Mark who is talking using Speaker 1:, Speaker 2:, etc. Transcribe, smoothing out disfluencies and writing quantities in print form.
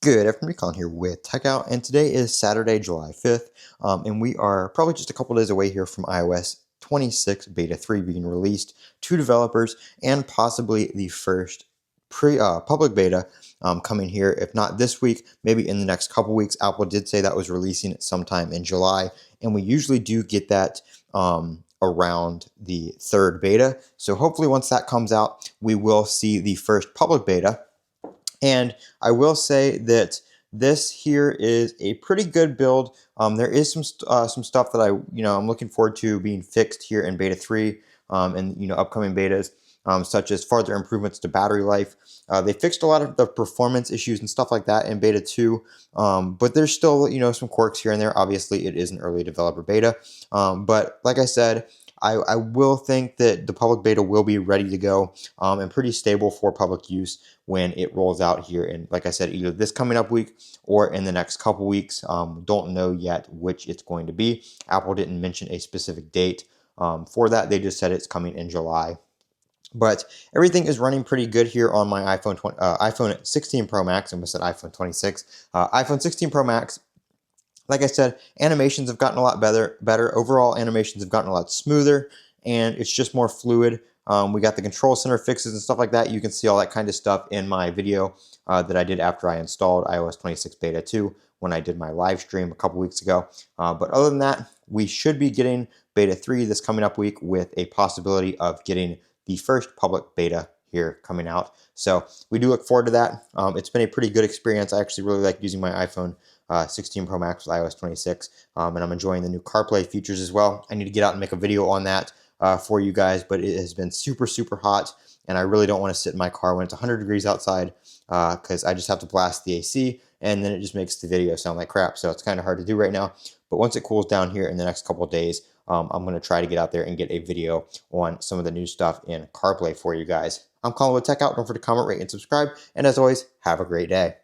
Speaker 1: Good afternoon, Colin here with Techout, and today is Saturday, July 5th, and we are probably just a couple days away here from iOS 26 Beta 3 being released to developers, and possibly the first public beta coming here, if not this week, maybe in the next couple weeks. Apple did say that was releasing it sometime in July, and we usually do get that around the third beta. So hopefully once that comes out, we will see the first public beta. And I will say that this here is a pretty good build. There is some stuff that I'm looking forward to being fixed here in beta 3 and upcoming betas, such as further improvements to battery life. They fixed a lot of the performance issues and stuff like that in beta 2, but there's still some quirks here and there. Obviously, it is an early developer beta, but like I said, I will think that the public beta will be ready to go and pretty stable for public use when it rolls out here. And like I said, either this coming up week or in the next couple weeks. Don't know yet which it's going to be. Apple didn't mention a specific date for that. They just said it's coming in July. But everything is running pretty good here on my iPhone 16 Pro Max. I almost said iPhone 26. iPhone 16 Pro Max. Like I said, animations have gotten a lot better. Overall, animations have gotten a lot smoother, and it's just more fluid. We got the control center fixes and stuff like that. You can see all that kind of stuff in my video that I did after I installed iOS 26 Beta 2 when I did my live stream a couple weeks ago. But other than that, we should be getting Beta 3 this coming up week with a possibility of getting the first public beta here coming out. So we do look forward to that. It's been a pretty good experience. I actually really like using my iPhone 16 Pro Max with iOS 26, and I'm enjoying the new CarPlay features as well. I need to get out and make a video on that for you guys, but it has been super, super hot, and I really don't want to sit in my car when it's 100 degrees outside because I just have to blast the AC, and then it just makes the video sound like crap, so it's kind of hard to do right now. But once it cools down here in the next couple of days, I'm going to try to get out there and get a video on some of the new stuff in CarPlay for you guys. I'm Colin with Techout. Don't forget to comment, rate, and subscribe, and as always, have a great day.